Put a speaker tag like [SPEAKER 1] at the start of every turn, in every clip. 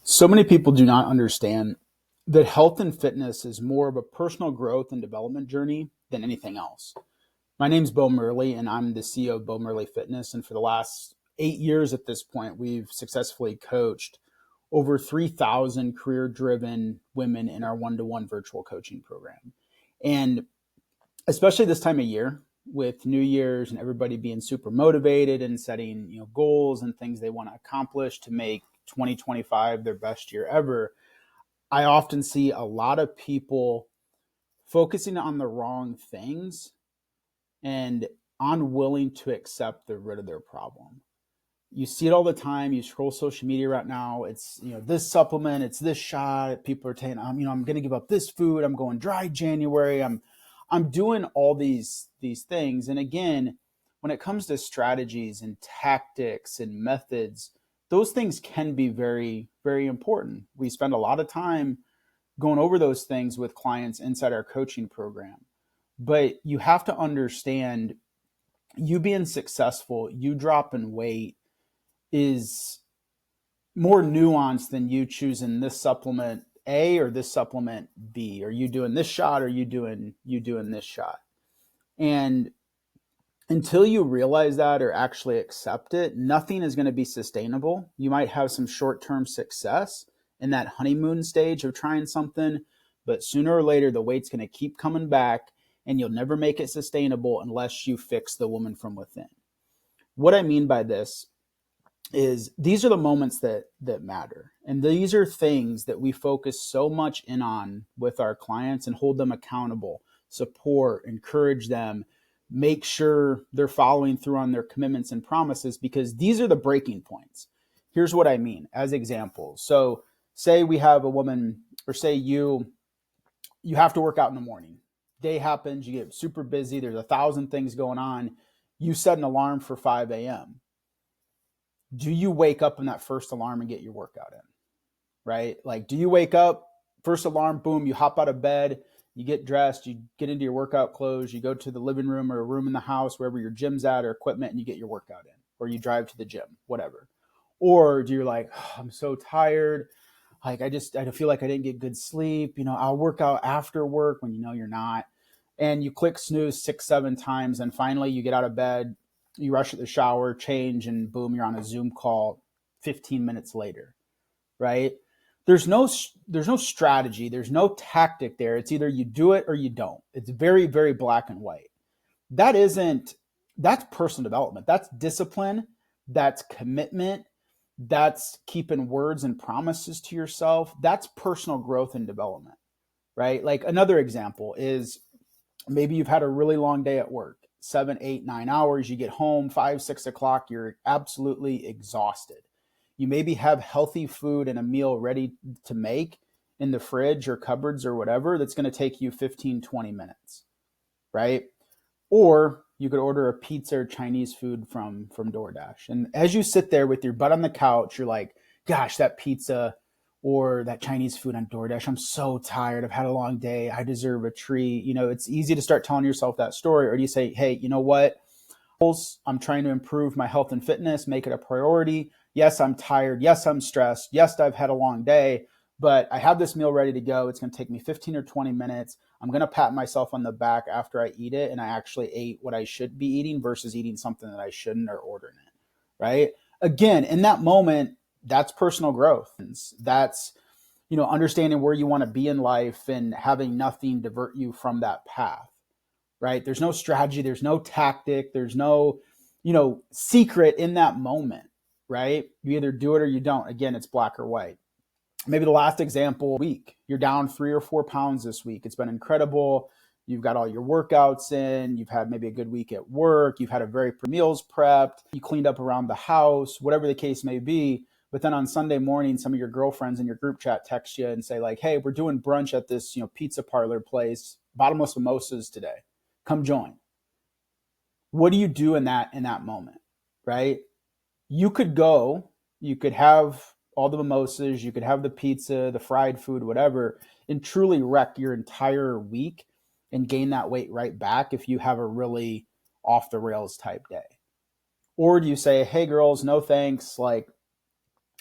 [SPEAKER 1] So many people do not understand that health and fitness is more of a personal growth and development journey than anything else. My name's Bo Murley, and I'm the CEO of Bo Murley Fitness. And for the last 8 years at this point, we've successfully coached over 3,000 career driven women in our one-to-one virtual coaching program. And especially this time of year with New Year's and everybody being super motivated and setting, goals and things they want to accomplish to make 2025 their best year ever. I often see a lot of people focusing on the wrong things and unwilling to accept the root of their problem. You see it all the time. You scroll social media right now. It's, this supplement, it's this shot. People are saying, I'm going to give up this food. I'm going dry January. I'm doing all these things. And again, when it comes to strategies and tactics and methods, those things can be very, very important. We spend a lot of time going over those things with clients inside our coaching program. But you have to understand, you being successful, you dropping weight is more nuanced than you choosing this supplement A or this supplement B. Are you doing this shot or you doing this shot? And until you realize that or actually accept it, nothing is going to be sustainable. You might have some short-term success in that honeymoon stage of trying something, but sooner or later the weight's going to keep coming back and you'll never make it sustainable unless you fix the woman from within. What I mean by this is these are the moments that matter. And these are things that we focus so much in on with our clients and hold them accountable, support, encourage them, make sure they're following through on their commitments and promises, because these are the breaking points. Here's what I mean as examples. So say we have a woman, or say you have to work out in the morning. Day happens, you get super busy, there's 1,000 things going on. You set an alarm for 5 a.m. Do you wake up in that first alarm and get your workout in? Right? Like, do you wake up, first alarm, boom, you hop out of bed, you get dressed, you get into your workout clothes, you go to the living room or a room in the house, wherever your gym's at or equipment, and you get your workout in, or you drive to the gym, whatever? Or do you like, oh, I'm so tired. Like, I feel like I didn't get good sleep. I'll work out after work, when you're not. And you click snooze 6, 7 times. And finally you get out of bed, you rush at the shower, change, and boom, you're on a Zoom call 15 minutes later, right? There's no strategy. There's no tactic there. It's either you do it or you don't. It's very, very black and white. That isn't, that's personal development. That's discipline. That's commitment. That's keeping words and promises to yourself. That's personal growth and development, right? Like, another example is, maybe you've had a really long day at work, 7, 8, 9 hours. You get home 5, 6 o'clock. You're absolutely exhausted. You maybe have healthy food and a meal ready to make in the fridge or cupboards or whatever that's going to take you 15, 20 minutes, right? Or you could order a pizza or Chinese food from DoorDash. And as you sit there with your butt on the couch, you're like, gosh, that pizza or that Chinese food on DoorDash, I'm so tired. I've had a long day. I deserve a treat. It's easy to start telling yourself that story. Or do you say, hey, you know what? I'm trying to improve my health and fitness, make it a priority. Yes, I'm tired. Yes, I'm stressed. Yes, I've had a long day, but I have this meal ready to go. It's going to take me 15 or 20 minutes. I'm going to pat myself on the back after I eat it, and I actually ate what I should be eating versus eating something that I shouldn't, or ordering it, right? Again, in that moment, that's personal growth. That's, understanding where you want to be in life and having nothing divert you from that path, right? There's no strategy, there's no tactic, there's no, secret in that moment, right? You either do it or you don't. Again, it's black or white. Maybe the last example, week, you're down 3 or 4 pounds this week. It's been incredible. You've got all your workouts in, you've had maybe a good week at work, you've had a very meals prepped, you cleaned up around the house, whatever the case may be. But then on Sunday morning, some of your girlfriends in your group chat text you and say like, hey, we're doing brunch at this, pizza parlor place, bottomless mimosas today. Come join. What do you do in that moment, right? You could go, you could have all the mimosas, you could have the pizza, the fried food, whatever, and truly wreck your entire week and gain that weight right back if you have a really off the rails type day. Or do you say, hey girls, no thanks, like,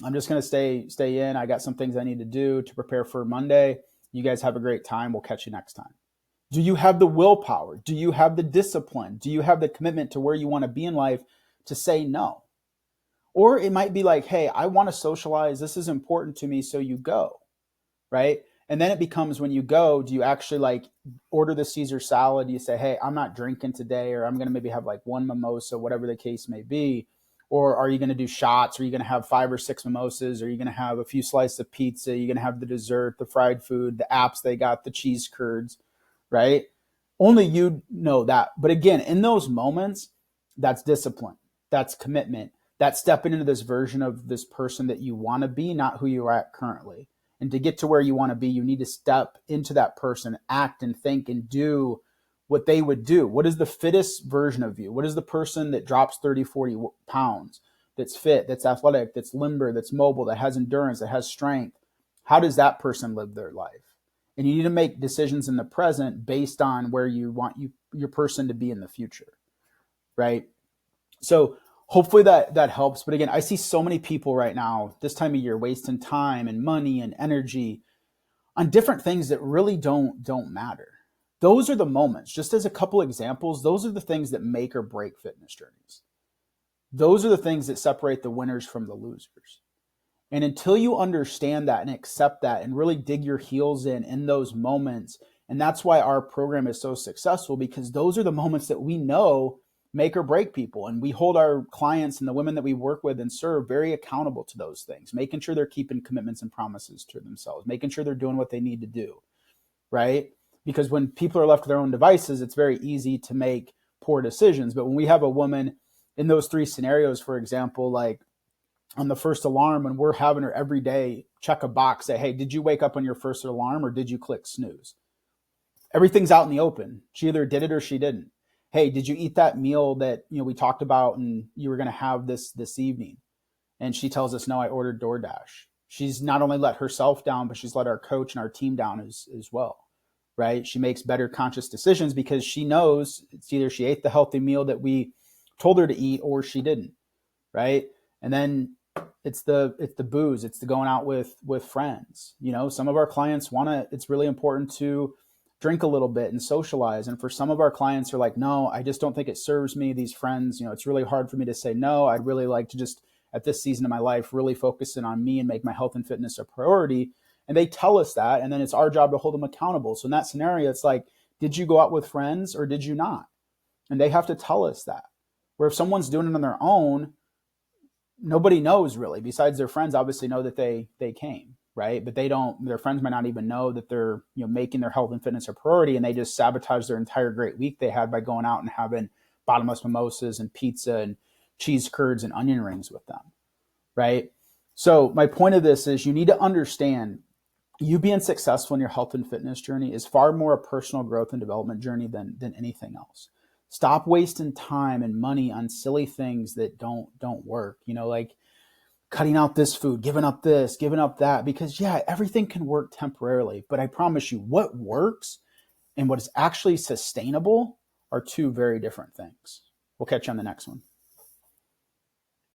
[SPEAKER 1] I'm just going to stay in. I got some things I need to do to prepare for Monday. You guys have a great time. We'll catch you next time. Do you have the willpower? Do you have the discipline? Do you have the commitment to where you want to be in life to say no? Or it might be like, hey, I want to socialize. This is important to me. So you go, right? And then it becomes, when you go, do you actually like order the Caesar salad? You say, hey, I'm not drinking today, or I'm going to maybe have like one mimosa, whatever the case may be. Or are you going to do shots? Are you going to have 5 or 6 mimosas? Are you going to have a few slices of pizza? Are you going to have the dessert, the fried food, the apps they got, the cheese curds, right? Only you know that. But again, in those moments, that's discipline. That's commitment. That's stepping into this version of this person that you want to be, not who you are at currently. And to get to where you want to be, you need to step into that person, act and think and do what they would do. What is the fittest version of you? What is the person that drops 30, 40 pounds, that's fit, that's athletic, that's limber, that's mobile, that has endurance, that has strength? How does that person live their life? And you need to make decisions in the present based on where you want your person to be in the future, right? So hopefully that helps. But again, I see so many people right now, this time of year, wasting time and money and energy on different things that really don't matter. Those are the moments, just as a couple examples, those are the things that make or break fitness journeys. Those are the things that separate the winners from the losers. And until you understand that and accept that and really dig your heels in those moments, and that's why our program is so successful, because those are the moments that we know make or break people. And we hold our clients and the women that we work with and serve very accountable to those things, making sure they're keeping commitments and promises to themselves, making sure they're doing what they need to do, right? Because when people are left to their own devices, it's very easy to make poor decisions. But when we have a woman in those 3 scenarios, for example, like on the first alarm, and we're having her every day check a box, say, hey, did you wake up on your first alarm or did you click snooze? Everything's out in the open. She either did it or she didn't. Hey, did you eat that meal that we talked about and you were going to have this evening? And she tells us, no, I ordered DoorDash. She's not only let herself down, but she's let our coach and our team down as well, right? She makes better conscious decisions because she knows it's either she ate the healthy meal that we told her to eat or she didn't, right? And then it's the booze, it's the going out with friends. Some of our clients it's really important to drink a little bit and socialize. And for some of our clients are like, no, I just don't think it serves me. These friends, it's really hard for me to say no. I'd really like to just, at this season of my life, really focus in on me and make my health and fitness a priority. And they tell us that, and then it's our job to hold them accountable. So in that scenario, it's like, did you go out with friends or did you not? And they have to tell us that. Where if someone's doing it on their own, nobody knows really, besides their friends obviously know that they came, right? But their friends might not even know that they're making their health and fitness a priority, and they just sabotage their entire great week they had by going out and having bottomless mimosas and pizza and cheese curds and onion rings with them, right? So my point of this is, you need to understand, you being successful in your health and fitness journey is far more a personal growth and development journey than anything else. Stop wasting time and money on silly things that don't work, like cutting out this food, giving up this, giving up that, because everything can work temporarily. But I promise you, what works and what is actually sustainable are 2 very different things. We'll catch you on the next one.